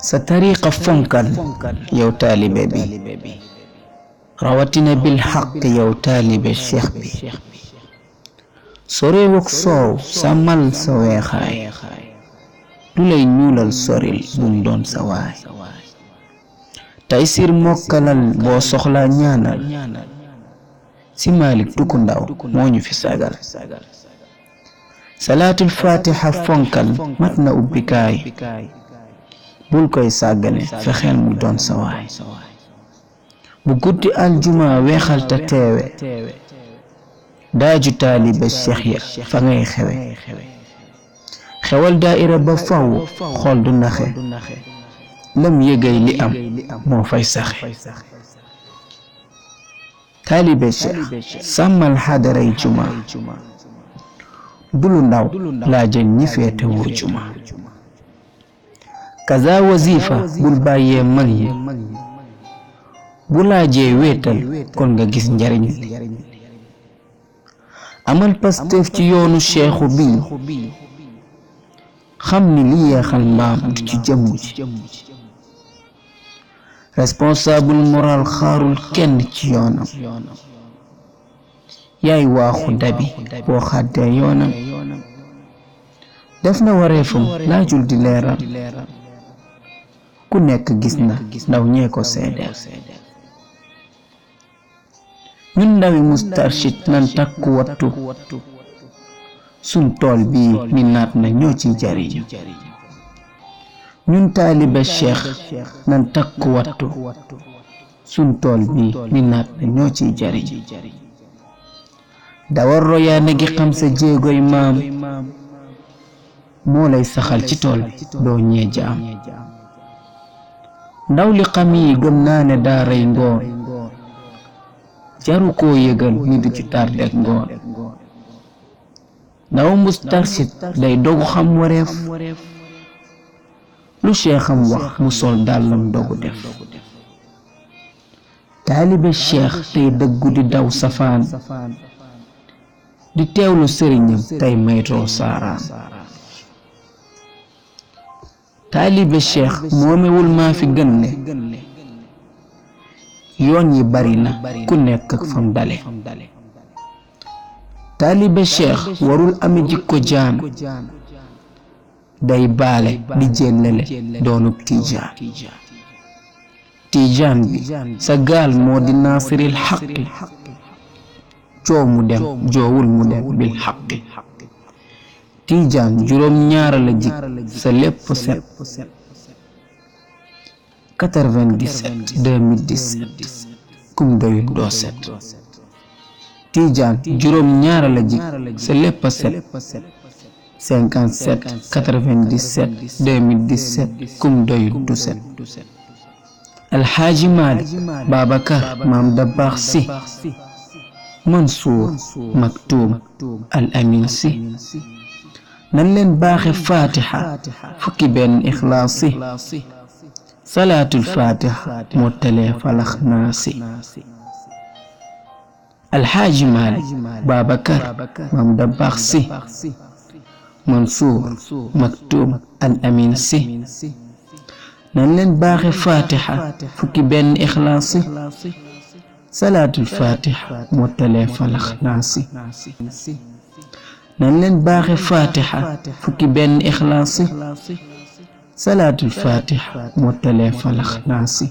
sa tariqa fonkal yow taalibe bi rawatina bil haqq yow taalibe cheikh bi sorewuk soow sàmmal sa weexaay du lay ñuulal soril bum doon sa waay taysir mokkalal boo soxla ñaanal si Malik Tuku Ndaw moo ñu fi sagal salaatul fatiha fonkal mat na ubbikaay bul koy sàggane fexeel mu doon sa waay bu guddi aljuma weexal ta teewe daaju taalibe cheikh ya fa ngay xewe xewal daaira ba faw xol du naxe lam yëgay li am moo fay saxe taalibe cheikh sàmmal xadaray juma dulu ndaw laajal ñi feete woo juma kaza wazifa bul bàyyee mag yi bu laajee wéetal kon nga gis njariñ amal pastef ci yoonu cheikhu bi xam ni li yeexal mbaam du ci jëmm ji responsable moral xaarul kenn ci yoonam yaay waaxu dabi boo xàddee yoonam def na wareefam laajul di leeral ku nekk gis na ndaw ñee ko seedeel ñun ndawi mustarshid nan takku wattu sun tool bii ni naat na ñoo ci jariñu ñun taalibe cheikh nan takku wattu sun tool bii ni naat na ñoo ci jariñu dawar royaane gi xam sa jéegoy maam moo lay saxal ci tool bi doo ñee jaam ndaw li xam yi gëm naa ne daaray ngoon jaru koo yëgal ni du ci tardek ngoon ndaw mustarshid day dogu xam wareef lu cheikham wax mu sol dàllam dogu def taalibe cheikh tey dëggu di daw safaan di teewlu sëriñam tey maytoo saaraan taalibe cheikh moomewul maa fi gën ne yoon yi bari na ku nekk ak fam dale taalibe cheikh warul ame jikko jaan day baale di jéllale doonub tijaan bi sa gaal moo di naasiril xaqi coow mu dem joowul mu dem bil xaqi tijaan juróom ñaara la jik sa lépp set 97 2017 kum doyul doo set tijaan juróom ñaara la jik sa lépp set 57 97 2017 kum doyul du set alxaaji Maalik Babacar Maam Dabbaax Si Mansuur Maktuum al Amin Si nan leen baaxe fatiha fukki benn ixlaasi salaatul fatiha mottalee falax naasi alxaaji Maalik Babacar Maam Dabbaax Si Mansuur Maktuum al Amin Si nan leen baaxe fatiha fukki benn ixlaasi salaatul fatiha mottalee falax naasi nan leen baaxe fatiha fukki benn ixlaasi salaatul fatiha mottalee falax naasi